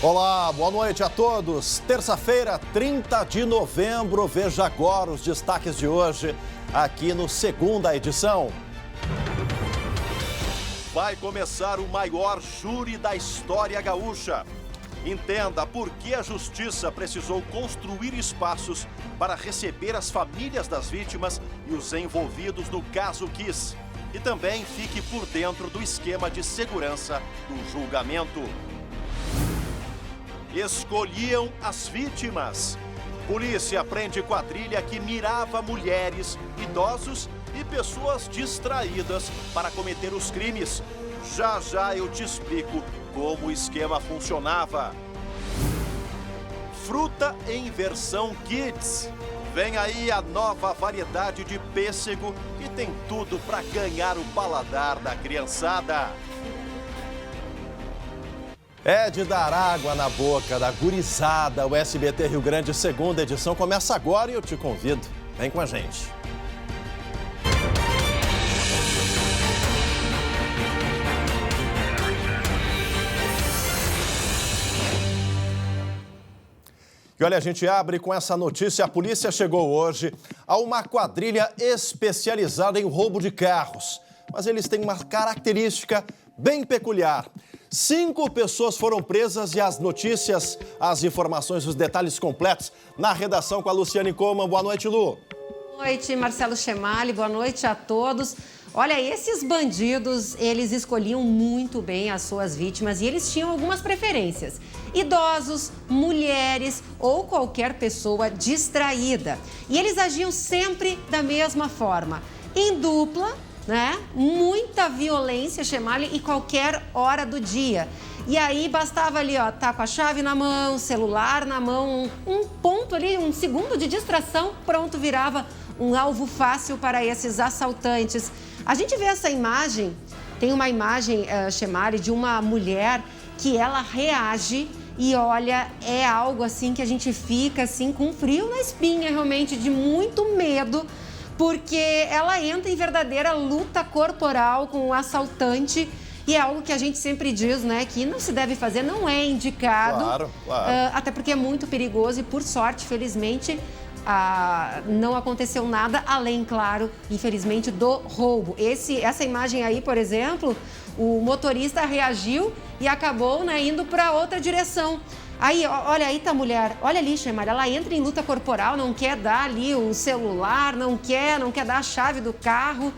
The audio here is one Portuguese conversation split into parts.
Olá, boa noite a todos. Terça-feira, 30 de novembro. Veja agora os destaques de hoje aqui no Segunda Edição. Vai começar o maior júri da história gaúcha. Entenda por que a Justiça precisou construir espaços para receber as famílias das vítimas e os envolvidos no caso Kiss. E também fique por dentro do esquema de segurança do julgamento. Escolhiam as vítimas. Polícia prende quadrilha que mirava mulheres, idosos e pessoas distraídas para cometer os crimes. Já já eu te explico como o esquema funcionava. Fruta em versão Kids. Vem aí a nova variedade de pêssego que tem tudo para ganhar o paladar da criançada. É de dar água na boca da gurizada. O SBT Rio Grande Segunda Edição começa agora e eu te convido. Vem com a gente. E olha, a gente abre com essa notícia. A polícia chegou hoje a uma quadrilha especializada em roubo de carros. Mas eles têm uma característica bem peculiar. 5 pessoas foram presas e as notícias, as informações, os detalhes completos na redação com a Luciane Coman. Boa noite, Lu. Boa noite, Marcelo Chemali. Boa noite a todos. Olha, esses bandidos, eles escolhiam muito bem as suas vítimas e eles tinham algumas preferências. Idosos, mulheres ou qualquer pessoa distraída. E eles agiam sempre da mesma forma, em dupla, né? Muita violência, Chemali, e qualquer hora do dia. E aí bastava ali, ó, tá com a chave na mão, celular na mão, um ponto ali, um segundo de distração, pronto, virava um alvo fácil para esses assaltantes. A gente vê essa imagem, tem uma imagem, Chemali, de uma mulher que ela reage e olha, é algo assim que a gente fica assim com frio na espinha, realmente, de muito medo, porque ela entra em verdadeira luta corporal com o assaltante e é algo que a gente sempre diz, né, que não se deve fazer, não é indicado. Claro. Até porque é muito perigoso e, por sorte, felizmente, não aconteceu nada, além, claro, infelizmente, do roubo. Essa imagem aí, por exemplo, o motorista reagiu e acabou, né, indo para outra direção. Aí, olha, aí tá a mulher, olha ali, Chemali, ela entra em luta corporal, não quer dar ali o celular, não quer dar a chave do carro.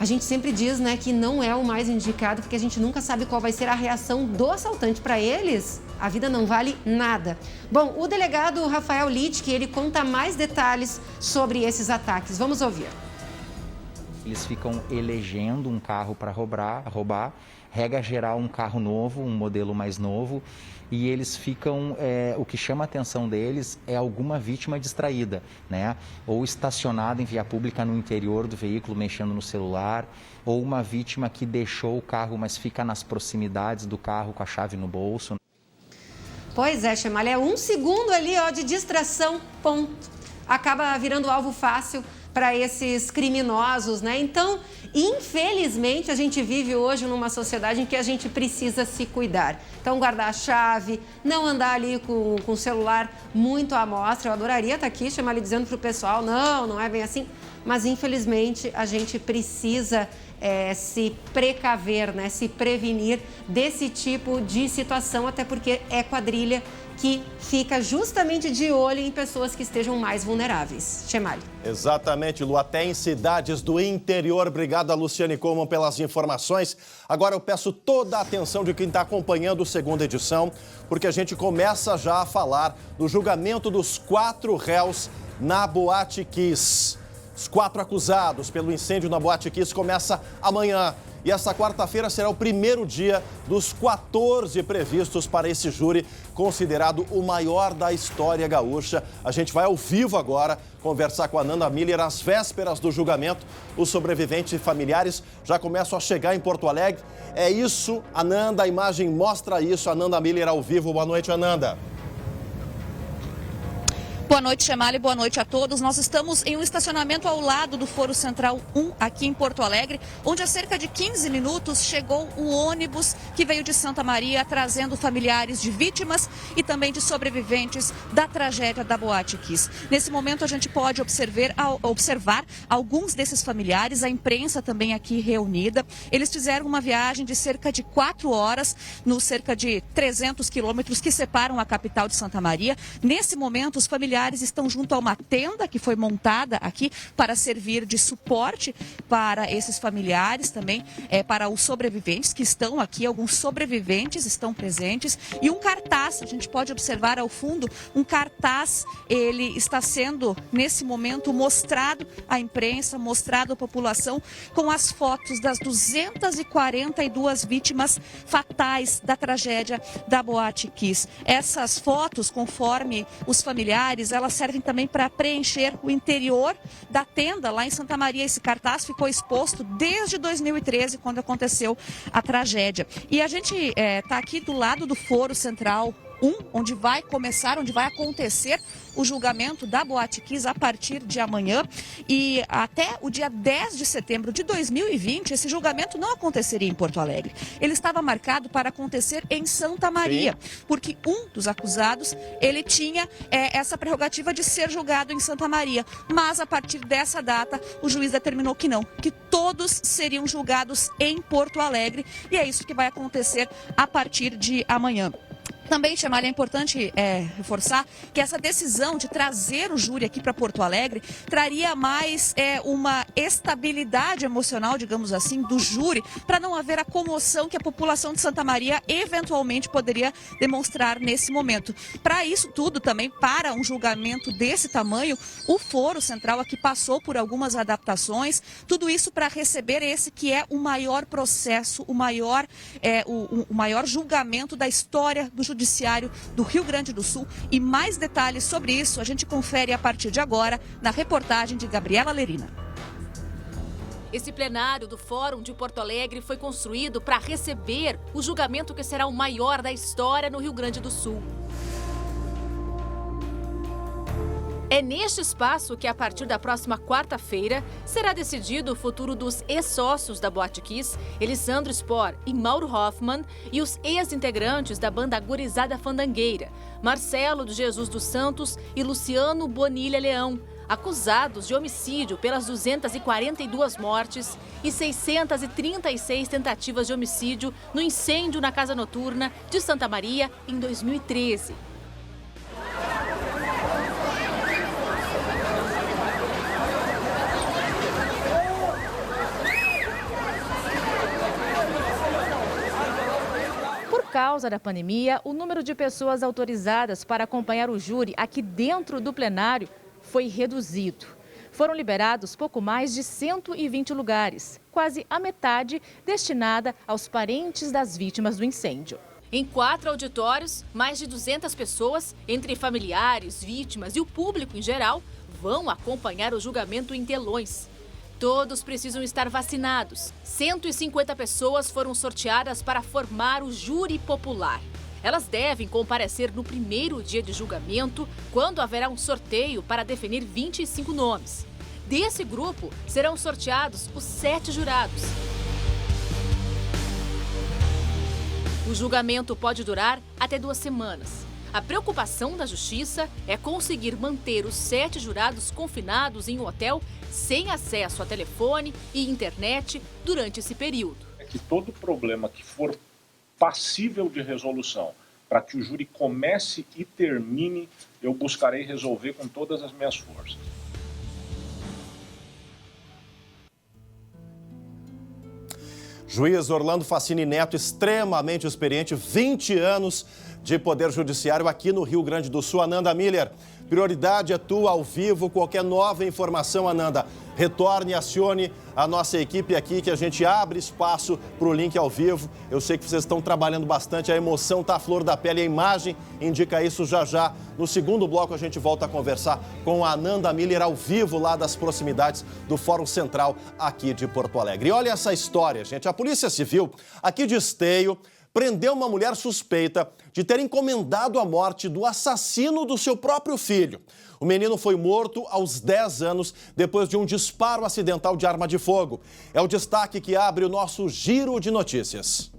A gente sempre diz, né, que não é o mais indicado, porque a gente nunca sabe qual vai ser a reação do assaltante. Para eles, a vida não vale nada. Bom, o delegado Rafael Littke, ele conta mais detalhes sobre esses ataques. Vamos ouvir. Eles ficam elegendo um carro para roubar, regra geral um carro novo, um modelo mais novo, e eles ficam, o que chama a atenção deles é alguma vítima distraída, né? Ou estacionada em via pública no interior do veículo, mexendo no celular, ou uma vítima que deixou o carro, mas fica nas proximidades do carro com a chave no bolso. Pois é, Chemali, é um segundo ali, ó, de distração, ponto. Acaba virando alvo fácil para esses criminosos, né? Então, infelizmente, a gente vive hoje numa sociedade em que a gente precisa se cuidar. Então, guardar a chave, não andar ali com o celular muito à mostra. Eu adoraria estar aqui, Chemali, dizendo para o pessoal, não é bem assim. Mas, infelizmente, a gente precisa se precaver, né? Se prevenir desse tipo de situação, até porque é quadrilha que fica justamente de olho em pessoas que estejam mais vulneráveis. Chemali. Exatamente, Lu. Até em cidades do interior. Obrigado, Luciane Coman, pelas informações. Agora eu peço toda a atenção de quem está acompanhando a Segunda Edição, porque a gente começa já a falar do julgamento dos 4 réus na Boate Kiss. Os 4 acusados pelo incêndio na Boate Kiss começa amanhã. E essa quarta-feira será o primeiro dia dos 14 previstos para esse júri, considerado o maior da história gaúcha. A gente vai ao vivo agora conversar com a Ananda Miller às vésperas do julgamento. Os sobreviventes e familiares já começam a chegar em Porto Alegre. É isso, Ananda, a imagem mostra isso. Ananda Miller ao vivo. Boa noite, Ananda. Boa noite, Chemali, boa noite a todos. Nós estamos em um estacionamento ao lado do Foro Central 1, aqui em Porto Alegre, onde há cerca de 15 minutos chegou o ônibus que veio de Santa Maria trazendo familiares de vítimas e também de sobreviventes da tragédia da Boate Kiss. Nesse momento a gente pode observar alguns desses familiares, a imprensa também aqui reunida. Eles fizeram uma viagem de cerca de 4 horas, nos cerca de 300 quilômetros que separam a capital de Santa Maria. Nesse momento, os familiares estão junto a uma tenda que foi montada aqui para servir de suporte para esses familiares, também para os sobreviventes que estão aqui. Alguns sobreviventes estão presentes e um cartaz, a gente pode observar ao fundo, um cartaz, ele está sendo nesse momento mostrado à imprensa, mostrado à população com as fotos das 242 vítimas fatais da tragédia da Boate Kiss. Essas fotos, conforme os familiares, elas servem também para preencher o interior da tenda lá em Santa Maria. Esse cartaz ficou exposto desde 2013, quando aconteceu a tragédia. E a gente está aqui do lado do Foro Central 1, onde vai acontecer o julgamento da Boate Kiss a partir de amanhã. E até o dia 10 de setembro de 2020, esse julgamento não aconteceria em Porto Alegre. Ele estava marcado para acontecer em Santa Maria, porque um dos acusados, ele tinha essa prerrogativa de ser julgado em Santa Maria. Mas a partir dessa data, o juiz determinou que não, que todos seriam julgados em Porto Alegre. E é isso que vai acontecer a partir de amanhã. Também, Chemali, é importante reforçar que essa decisão de trazer o júri aqui para Porto Alegre traria mais uma estabilidade emocional, digamos assim, do júri, para não haver a comoção que a população de Santa Maria eventualmente poderia demonstrar nesse momento. Para isso tudo também, para um julgamento desse tamanho, o Foro Central aqui passou por algumas adaptações, tudo isso para receber esse que é o maior processo, o maior julgamento da história do Judiciário do Rio Grande do Sul. E mais detalhes sobre isso a gente confere a partir de agora na reportagem de Gabriela Lerina. Esse plenário do Fórum de Porto Alegre foi construído para receber o julgamento que será o maior da história no Rio Grande do Sul. É neste espaço que, a partir da próxima quarta-feira, será decidido o futuro dos ex-sócios da Boate Kiss, Elisandro Spor e Mauro Hoffman, e os ex-integrantes da banda Gurizada Fandangueira, Marcelo de Jesus dos Santos e Luciano Bonilha Leão, acusados de homicídio pelas 242 mortes e 636 tentativas de homicídio no incêndio na Casa Noturna de Santa Maria em 2013. Por causa da pandemia, o número de pessoas autorizadas para acompanhar o júri aqui dentro do plenário foi reduzido. Foram liberados pouco mais de 120 lugares, quase a metade destinada aos parentes das vítimas do incêndio. Em 4 auditórios, mais de 200 pessoas, entre familiares, vítimas e o público em geral, vão acompanhar o julgamento em telões. Todos precisam estar vacinados. 150 pessoas foram sorteadas para formar o júri popular. Elas devem comparecer no primeiro dia de julgamento, quando haverá um sorteio para definir 25 nomes. Desse grupo, serão sorteados os 7 jurados. O julgamento pode durar até 2 semanas. A preocupação da Justiça é conseguir manter os 7 jurados confinados em um hotel sem acesso a telefone e internet durante esse período. É que todo problema que for passível de resolução, para que o júri comece e termine, eu buscarei resolver com todas as minhas forças. Juiz Orlando Facini Neto, extremamente experiente, 20 anos de Poder Judiciário aqui no Rio Grande do Sul. Ananda Miller, prioridade é tua ao vivo. Qualquer nova informação, Ananda, retorne e acione a nossa equipe aqui, que a gente abre espaço para o link ao vivo. Eu sei que vocês estão trabalhando bastante, a emoção está à flor da pele, a imagem indica isso. Já. No segundo bloco a gente volta a conversar com a Ananda Miller ao vivo lá das proximidades do Fórum Central aqui de Porto Alegre. E olha essa história, gente. A Polícia Civil aqui de Esteio prendeu uma mulher suspeita de ter encomendado a morte do assassino do seu próprio filho. O menino foi morto aos 10 anos depois de um disparo acidental de arma de fogo. É o destaque que abre o nosso Giro de Notícias.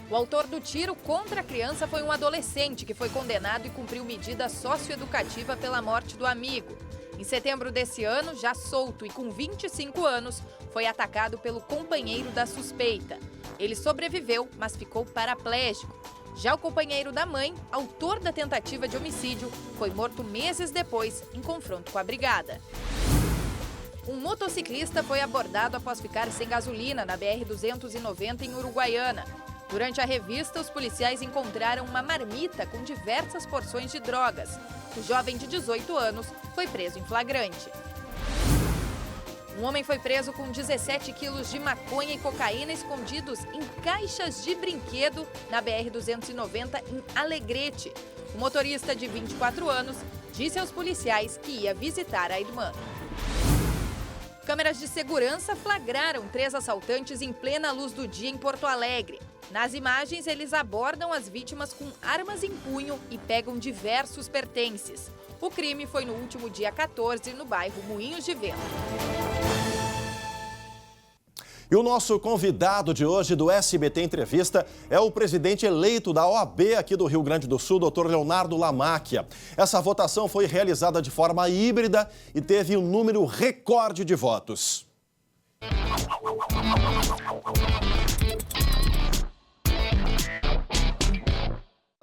O autor do tiro contra a criança foi um adolescente que foi condenado e cumpriu medida socioeducativa pela morte do amigo. Em setembro desse ano, já solto e com 25 anos, foi atacado pelo companheiro da suspeita. Ele sobreviveu, mas ficou paraplégico. Já o companheiro da mãe, autor da tentativa de homicídio, foi morto meses depois em confronto com a brigada. Um motociclista foi abordado após ficar sem gasolina na BR-290 em Uruguaiana. Durante a revista, os policiais encontraram uma marmita com diversas porções de drogas. O jovem de 18 anos foi preso em flagrante. Um homem foi preso com 17 quilos de maconha e cocaína escondidos em caixas de brinquedo na BR-290 em Alegrete. O motorista de 24 anos disse aos policiais que ia visitar a irmã. Câmeras de segurança flagraram 3 assaltantes em plena luz do dia em Porto Alegre. Nas imagens, eles abordam as vítimas com armas em punho e pegam diversos pertences. O crime foi no último dia 14, no bairro Moinhos de Vento. E o nosso convidado de hoje do SBT Entrevista é o presidente eleito da OAB aqui do Rio Grande do Sul, Dr. Leonardo Lamáquia. Essa votação foi realizada de forma híbrida e teve um número recorde de votos.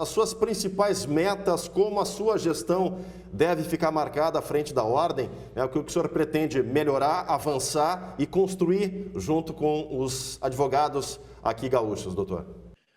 As suas principais metas, como a sua gestão deve ficar marcada à frente da ordem, é o que o senhor pretende melhorar, avançar e construir junto com os advogados aqui gaúchos, doutor?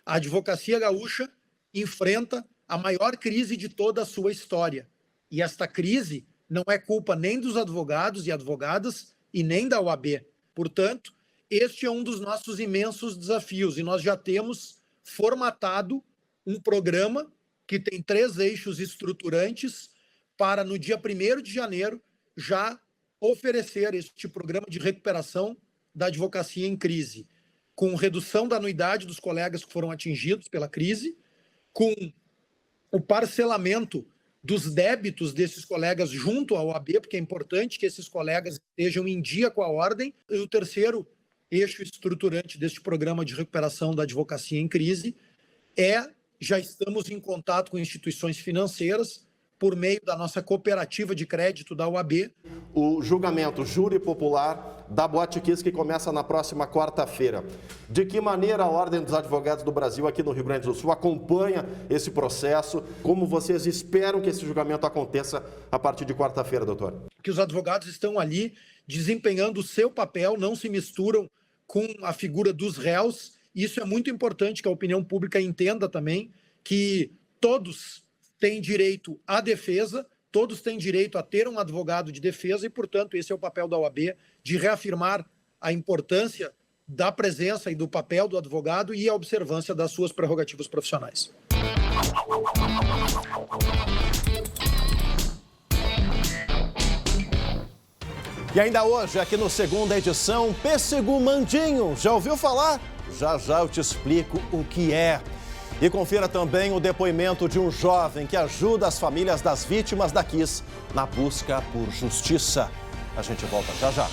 A advocacia gaúcha enfrenta a maior crise de toda a sua história. E esta crise não é culpa nem dos advogados e advogadas e nem da OAB. Portanto, este é um dos nossos imensos desafios e nós já temos formatado um programa que tem 3 eixos estruturantes para, no dia 1º de janeiro, já oferecer este programa de recuperação da advocacia em crise, com redução da anuidade dos colegas que foram atingidos pela crise, com o parcelamento dos débitos desses colegas junto à OAB, porque é importante que esses colegas estejam em dia com a ordem. E o 3º eixo estruturante deste programa de recuperação da advocacia em crise já estamos em contato com instituições financeiras por meio da nossa cooperativa de crédito da OAB. O julgamento júri popular da Boate Kiss, que começa na próxima quarta-feira. De que maneira a Ordem dos Advogados do Brasil aqui no Rio Grande do Sul acompanha esse processo? Como vocês esperam que esse julgamento aconteça a partir de quarta-feira, doutor? Que os advogados estão ali desempenhando o seu papel, não se misturam com a figura dos réus. Isso é muito importante que a opinião pública entenda também que todos têm direito à defesa, todos têm direito a ter um advogado de defesa e, portanto, esse é o papel da OAB, de reafirmar a importância da presença e do papel do advogado e a observância das suas prerrogativas profissionais. E ainda hoje, aqui no Segunda Edição, Pêssego Mandinho. Já ouviu falar? Já já eu te explico o que é. E confira também o depoimento de um jovem que ajuda as famílias das vítimas da Kiss na busca por justiça. A gente volta já já.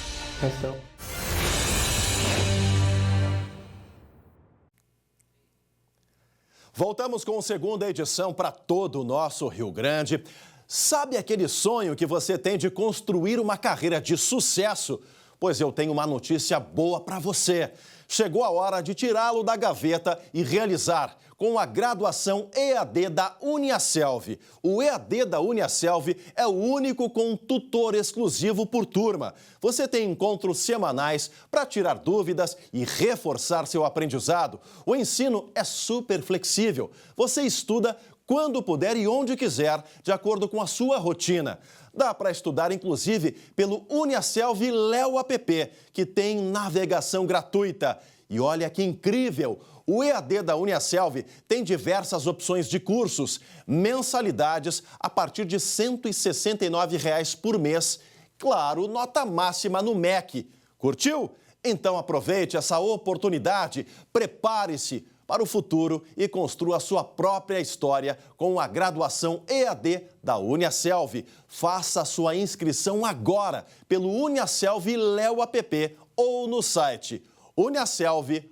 Voltamos com a Segunda Edição para todo o nosso Rio Grande. Sabe aquele sonho que você tem de construir uma carreira de sucesso? Pois eu tenho uma notícia boa para você. Chegou a hora de tirá-lo da gaveta e realizar com a graduação EAD da Uniaselv. O EAD da Uniaselv é o único com um tutor exclusivo por turma. Você tem encontros semanais para tirar dúvidas e reforçar seu aprendizado. O ensino é super flexível. Você estuda quando puder e onde quiser, de acordo com a sua rotina. Dá para estudar, inclusive, pelo Uniaselv Léo App, que tem navegação gratuita. E olha que incrível! O EAD da Uniaselv tem diversas opções de cursos, mensalidades a partir de R$ 169 por mês. Claro, nota máxima no MEC. Curtiu? Então aproveite essa oportunidade, prepare-se para o futuro e construa a sua própria história com a graduação EAD da Uniaselv. Faça a sua inscrição agora pelo Uniaselv Léo App ou no site uniaselv.com.br.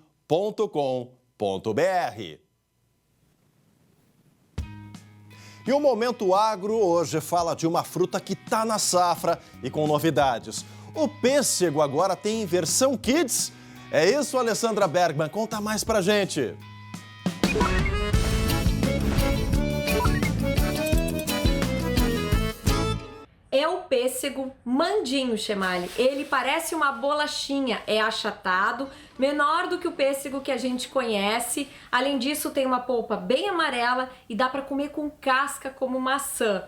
E o Momento Agro hoje fala de uma fruta que está na safra e com novidades. O pêssego agora tem versão Kids. É isso, Alessandra Bergman? Conta mais pra gente. É o pêssego Mandinho, Chemali. Ele parece uma bolachinha, é achatado, menor do que o pêssego que a gente conhece. Além disso, tem uma polpa bem amarela e dá para comer com casca como maçã.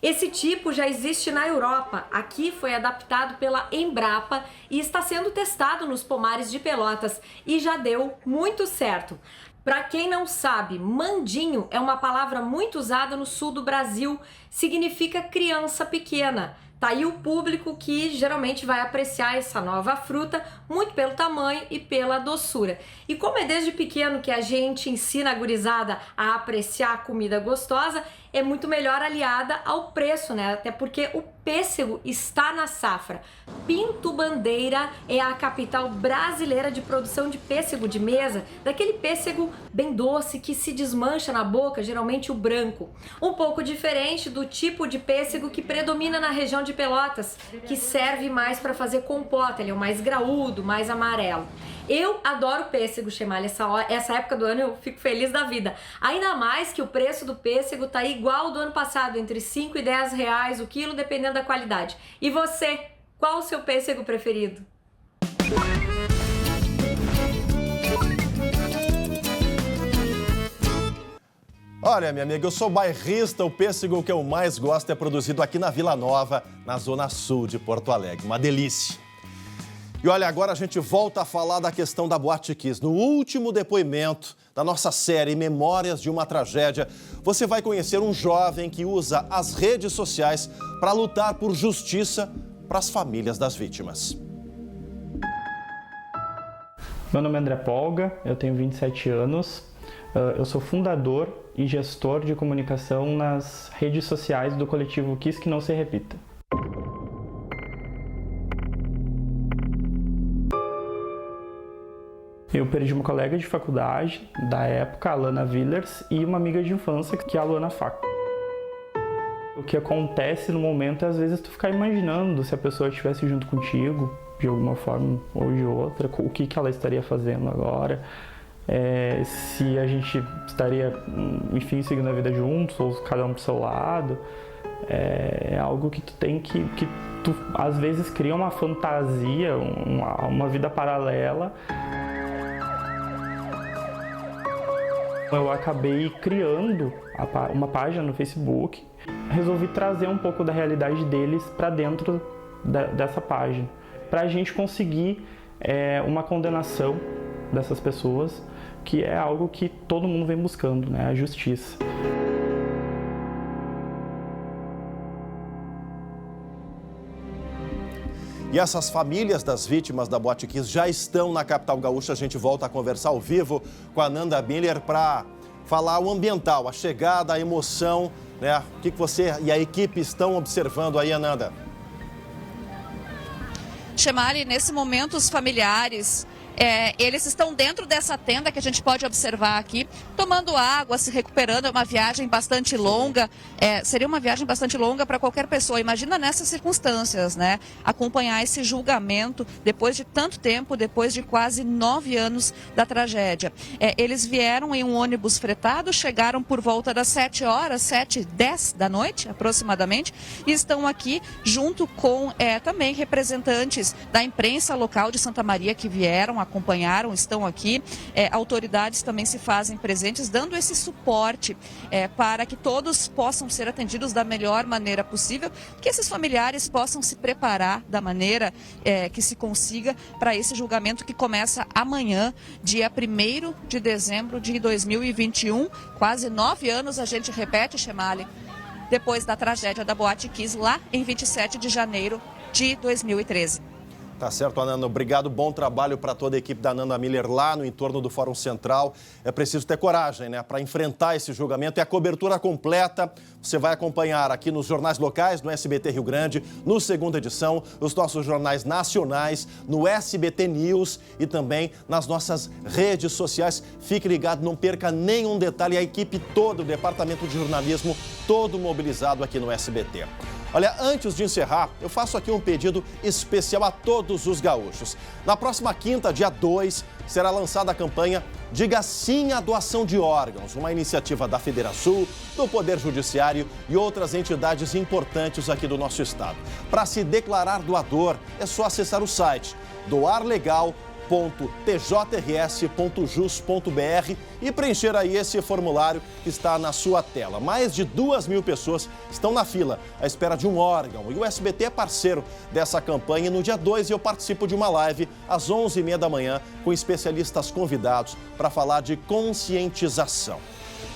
Esse tipo já existe na Europa. Aqui foi adaptado pela Embrapa e está sendo testado nos pomares de Pelotas e já deu muito certo. Para quem não sabe, mandinho é uma palavra muito usada no sul do Brasil, significa criança pequena. Tá aí o público que geralmente vai apreciar essa nova fruta muito pelo tamanho e pela doçura. E como é desde pequeno que a gente ensina a gurizada a apreciar a comida gostosa, é muito melhor aliada ao preço, né? Até porque o pêssego está na safra. Pinto Bandeira é a capital brasileira de produção de pêssego de mesa, daquele pêssego bem doce que se desmancha na boca, geralmente o branco. Um pouco diferente do tipo de pêssego que predomina na região de Pelotas, que serve mais para fazer compota, ele é o mais graúdo, mais amarelo. Eu adoro pêssego, Chemali, essa época do ano eu fico feliz da vida. Ainda mais que o preço do pêssego tá igual ao do ano passado, entre 5 e 10 reais o quilo, dependendo da qualidade. E você, qual o seu pêssego preferido? Olha, minha amiga, eu sou bairrista, o pêssego que eu mais gosto é produzido aqui na Vila Nova, na zona sul de Porto Alegre. Uma delícia. E olha, agora a gente volta a falar da questão da Boate Kiss. No último depoimento da nossa série Memórias de uma Tragédia, você vai conhecer um jovem que usa as redes sociais para lutar por justiça para as famílias das vítimas. Meu nome é André Polga, eu tenho 27 anos, eu sou fundador e gestor de comunicação nas redes sociais do coletivo Kiss Que Não Se Repita. Eu perdi uma colega de faculdade da época, a Lana Villers, e uma amiga de infância, que é a Luana Faco. O que acontece no momento é, às vezes, tu ficar imaginando se a pessoa estivesse junto contigo, de alguma forma ou de outra, o que ela estaria fazendo agora, se a gente estaria, enfim, seguindo a vida juntos, ou cada um pro seu lado. É algo que tu tem que tu, às vezes, cria uma fantasia, uma vida paralela. Eu acabei criando uma página no Facebook, resolvi trazer um pouco da realidade deles para dentro dessa página, para a gente conseguir uma condenação dessas pessoas, que é algo que todo mundo vem buscando, né? A justiça. E essas famílias das vítimas da Boate Kiss já estão na capital gaúcha. A gente volta a conversar ao vivo com a Nanda Miller para falar o ambiental, a chegada, a emoção, né? O que você e a equipe estão observando aí, Nanda? Chemali, nesse momento os familiares, eles estão dentro dessa tenda que a gente pode observar aqui, tomando água, se recuperando. É uma viagem bastante longa, seria uma viagem bastante longa para qualquer pessoa. Imagina nessas circunstâncias, né? Acompanhar esse julgamento depois de tanto tempo, depois de quase 9 anos da tragédia. Eles vieram em um ônibus fretado, chegaram por volta das 7h10 da noite, aproximadamente, e estão aqui junto com também representantes da imprensa local de Santa Maria que vieram, acompanharam, estão aqui. Autoridades também se fazem presentes, dando esse suporte para que todos possam ser atendidos da melhor maneira possível, que esses familiares possam se preparar da maneira que se consiga para esse julgamento que começa amanhã, dia 1º de dezembro de 2021. Quase 9 anos, a gente repete, Chemali, depois da tragédia da Boate Kiss, lá em 27 de janeiro de 2013. Tá certo, Ananda. Obrigado. Bom trabalho para toda a equipe da Ananda Miller lá no entorno do Fórum Central. É preciso ter coragem, né, para enfrentar esse julgamento. E a cobertura completa você vai acompanhar aqui nos jornais locais, no SBT Rio Grande, no Segunda Edição, nos nossos jornais nacionais, no SBT News e também nas nossas redes sociais. Fique ligado, não perca nenhum detalhe. A equipe toda, o departamento de jornalismo, todo mobilizado aqui no SBT. Olha, antes de encerrar, eu faço aqui um pedido especial a todos os gaúchos. Na próxima quinta, dia 2, será lançada a campanha Diga Sim à Doação de Órgãos, uma iniciativa da Federação, do Poder Judiciário e outras entidades importantes aqui do nosso estado. Para se declarar doador, é só acessar o site doarlegal.tjrs.jus.br e preencher aí esse formulário que está na sua tela. Mais de 2.000 pessoas estão na fila à espera de um órgão e o SBT é parceiro dessa campanha. E no dia 2 eu participo de uma live às 11h30 da manhã com especialistas convidados para falar de conscientização.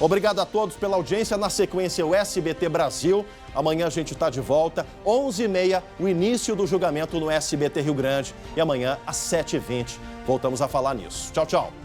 Obrigado a todos pela audiência. Na sequência, o SBT Brasil. Amanhã a gente está de volta, 11h30, o início do julgamento no SBT Rio Grande. E amanhã, às 7h20, voltamos a falar nisso. Tchau, tchau.